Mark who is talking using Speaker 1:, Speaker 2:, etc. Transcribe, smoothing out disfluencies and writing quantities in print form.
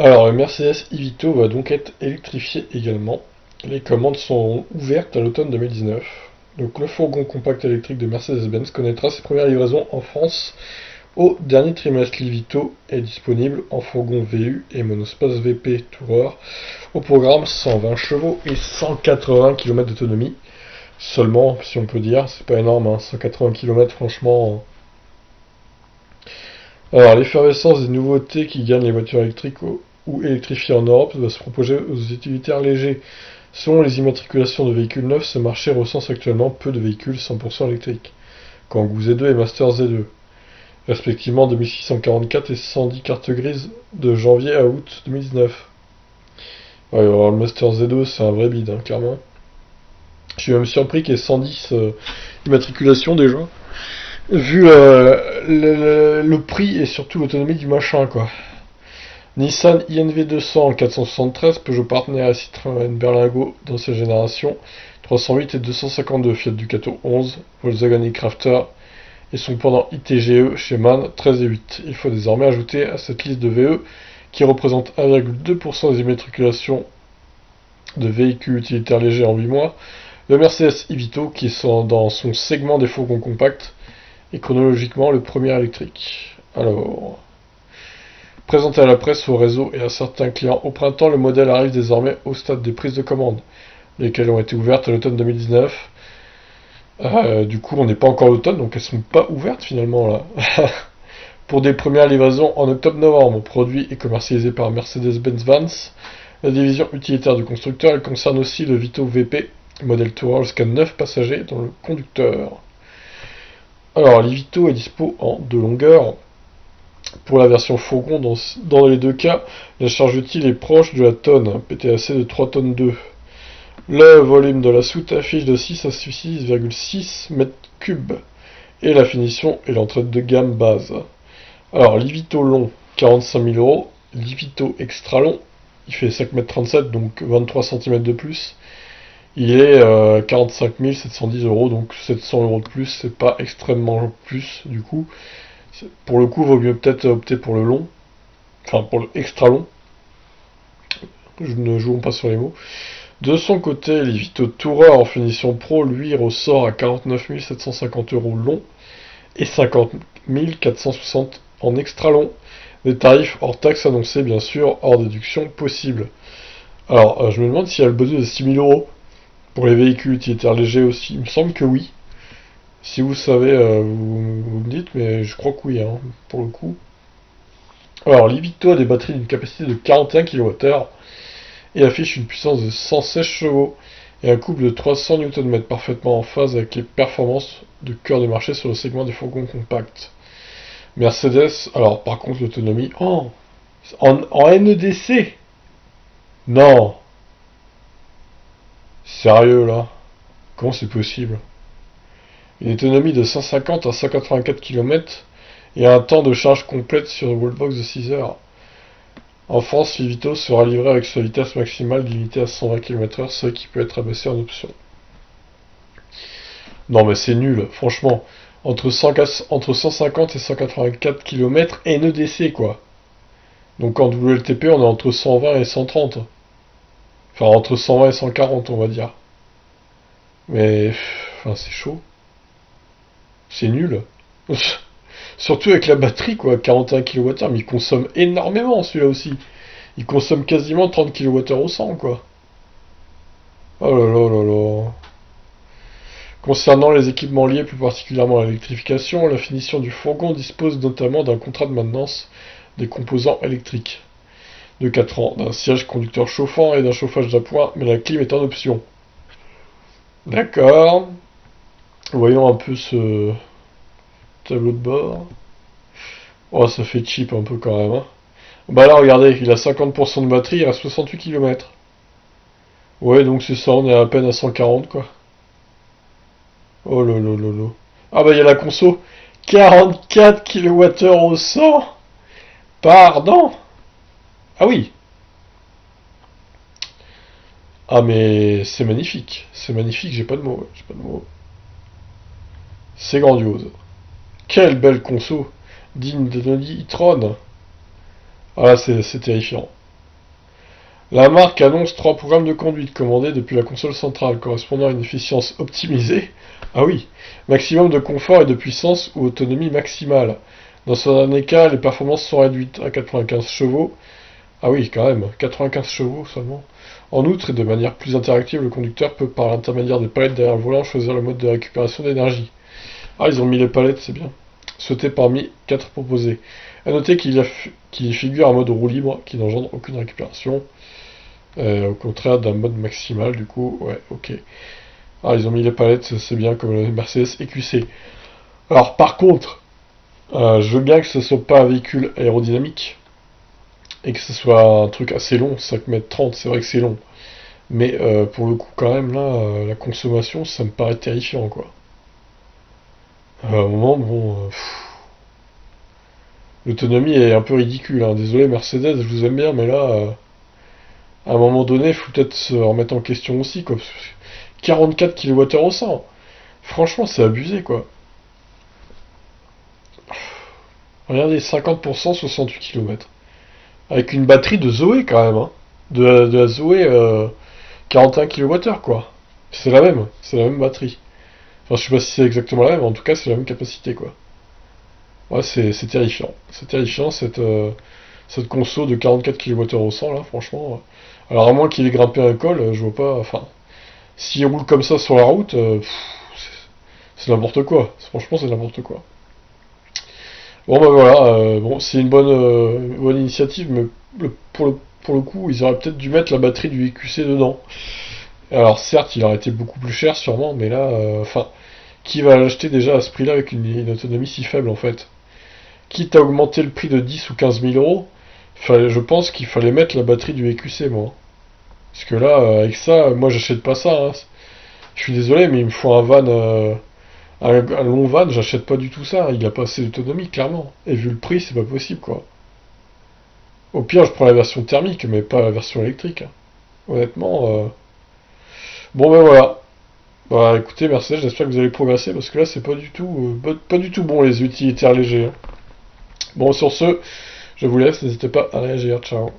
Speaker 1: Alors, le Mercedes e-Vito va donc être électrifié également. Les commandes sont ouvertes à l'automne 2019. Donc, le fourgon compact électrique de Mercedes-Benz connaîtra ses premières livraisons en France au dernier trimestre. L'e-Vito est disponible en fourgon VU et monospace VP Tourer au programme 120 chevaux et 180 km d'autonomie. Seulement, si on peut dire, c'est pas énorme, hein, 180 km franchement. Alors, l'effervescence des nouveautés qui gagnent les voitures électriques ou électrifiées en Europe va se proposer aux utilitaires légers. Selon les immatriculations de véhicules neufs, ce marché recense actuellement peu de véhicules 100% électriques. Kangoo Z2 et Master Z2, respectivement 2644 et 110 cartes grises de janvier à août 2019. Ouais, alors le Master Z2, c'est un vrai bide, hein, clairement. Je suis même surpris qu'il y ait 110 immatriculations déjà, vu le prix et surtout l'autonomie du machin, quoi. Nissan INV 200 473, Peugeot Partner et Citroën Berlingo d'ancienne génération, 308 et 252 Fiat Ducato 11, Volkswagen e-Crafter et son pendant ITGE chez MAN 13 et 8. Il faut désormais ajouter à cette liste de VE, qui représente 1,2% des immatriculations de véhicules utilitaires légers en 8 mois, le Mercedes e-Vito qui est dans son segment des fourgons compacts et chronologiquement le premier électrique. Alors, présenté à la presse, au réseau et à certains clients au printemps, le modèle arrive désormais au stade des prises de commande, lesquelles ont été ouvertes à l'automne 2019. Du coup, on n'est pas encore à l'automne, donc elles sont pas ouvertes finalement là. Pour des premières livraisons en octobre-novembre, produit et commercialisé par Mercedes-Benz Vans, la division utilitaire du constructeur, elle concerne aussi le Vito VP, modèle Tourer jusqu'à 9 passagers dans le conducteur. Alors, l'e-Vito est dispo en deux longueurs. Pour la version fourgon, dans les deux cas, la charge utile est proche de la tonne, un PTAC de 3 tonnes 2. Le volume de la soute affiche de 6 à 6,6 m3 et la finition est l'entrée de gamme base. Alors, l'e-Vito long, 45 000 euros. L'e-Vito extra long, il fait 5,37 m, donc 23 cm de plus. Il est 45 710 euros, donc 700 euros de plus, c'est pas extrêmement plus du coup. Pour le coup, vaut mieux peut-être opter pour le long, enfin pour le extra long. Ne jouons pas sur les mots. De son côté, l'e-Vito Tourer en finition pro, lui, ressort à 49 750 euros long et 50 460 en extra long. Des tarifs hors taxes annoncés, bien sûr, hors déduction possible. Alors, je me demande s'il y a le bonus de 6 000 euros pour les véhicules utilitaires légers aussi. Il me semble que oui. Si vous savez, vous me dites, mais je crois que oui, hein, pour le coup. Alors, l'e-Vito a des batteries d'une capacité de 41 kWh et affiche une puissance de 116 chevaux et un couple de 300 Nm, parfaitement en phase avec les performances de cœur de marché sur le segment des fourgons compacts. Mercedes, alors par contre l'autonomie, oh, en NEDC. Non, sérieux là, comment c'est possible? Une autonomie de 150 à 184 km et un temps de charge complète sur une wallbox de 6 heures. En France, l'e-Vito sera livré avec sa vitesse maximale limitée à 120 km/h, ce qui peut être abaissé en option. Non mais c'est nul, franchement. Entre 150 et 184 km NEDC quoi. Donc en WLTP on est entre 120 et 130. Enfin entre 120 et 140 on va dire. Mais enfin c'est chaud. C'est nul. Surtout avec la batterie quoi, 41 kWh, mais il consomme énormément celui-là aussi. Il consomme quasiment 30 kWh au 100 quoi. Oh là là là là. Concernant les équipements liés plus particulièrement à l'électrification, la finition du fourgon dispose notamment d'un contrat de maintenance des composants électriques de 4 ans, d'un siège conducteur chauffant et d'un chauffage d'appoint, mais la clim est en option. D'accord. Voyons un peu ce tableau de bord. Oh, ça fait cheap un peu quand même. Hein. Bah là, regardez, il a 50% de batterie, il reste 68 km. Ouais, donc c'est ça, on est à peine à 140 quoi. Oh là là là là. Ah bah il y a la conso. 44 kWh au 100. Pardon. Ah oui. Ah mais c'est magnifique, j'ai pas de mots, j'ai pas de mots. C'est grandiose. Quelle belle conso, digne de Noni e-tron. Ah là c'est terrifiant. La marque annonce 3 programmes de conduite commandés depuis la console centrale, correspondant à une efficience optimisée. Ah oui, maximum de confort et de puissance ou autonomie maximale. Dans ce dernier cas, les performances sont réduites à 95 chevaux. Ah oui, quand même, 95 chevaux seulement. En outre, et de manière plus interactive, le conducteur peut, par l'intermédiaire des palettes derrière le volant, choisir le mode de récupération d'énergie. Ah, ils ont mis les palettes, c'est bien. Sauter parmi 4 proposés. A noter qu'il y figure un mode roue libre qui n'engendre aucune récupération. Au contraire d'un mode maximal, du coup, ouais, ok. Ah, ils ont mis les palettes, c'est bien comme le Mercedes EQC. Alors, par contre, je veux bien que ce soit pas un véhicule aérodynamique et que ce soit un truc assez long, 5,30 m, c'est vrai que c'est long. Mais pour le coup, quand même, là, la consommation, ça me paraît terrifiant, quoi. À un moment, bon, l'autonomie est un peu ridicule, hein. Désolé Mercedes, je vous aime bien, mais là, à un moment donné, il faut peut-être se remettre en question aussi, quoi. 44 kWh au 100. Franchement, c'est abusé, quoi. Regardez, 50%, 68 km. Avec une batterie de Zoé, quand même, hein. De la Zoé, 41 kWh, quoi. C'est la même batterie. Enfin, je sais pas si c'est exactement la même, mais en tout cas, c'est la même capacité, quoi. Ouais, c'est terrifiant. C'est terrifiant, cette conso de 44 kWh au 100, là, franchement. Alors, à moins qu'il ait grimpé un col, je vois pas... Enfin, s'il roule comme ça sur la route, c'est n'importe quoi. Franchement, c'est n'importe quoi. Bon, bah voilà, bon, c'est une bonne initiative, mais pour le coup, ils auraient peut-être dû mettre la batterie du EQC dedans. Alors, certes, il aurait été beaucoup plus cher, sûrement, mais là, enfin, qui va l'acheter déjà à ce prix-là avec une autonomie si faible, en fait? Quitte à augmenter le prix de 10 ou 15 000 euros, je pense qu'il fallait mettre la batterie du EQC, moi. Parce que là, avec ça, moi, j'achète pas ça, hein. Je suis désolé, mais il me faut un van, un long van, j'achète pas du tout ça. Il a pas assez d'autonomie, clairement. Et vu le prix, c'est pas possible, quoi. Au pire, je prends la version thermique, mais pas la version électrique, hein. Honnêtement, bon ben voilà. Bah écoutez, Mercedes, j'espère que vous allez progresser, parce que là, c'est pas du tout bon, les utilitaires légers, hein. Bon, sur ce, je vous laisse, n'hésitez pas à réagir. Ciao.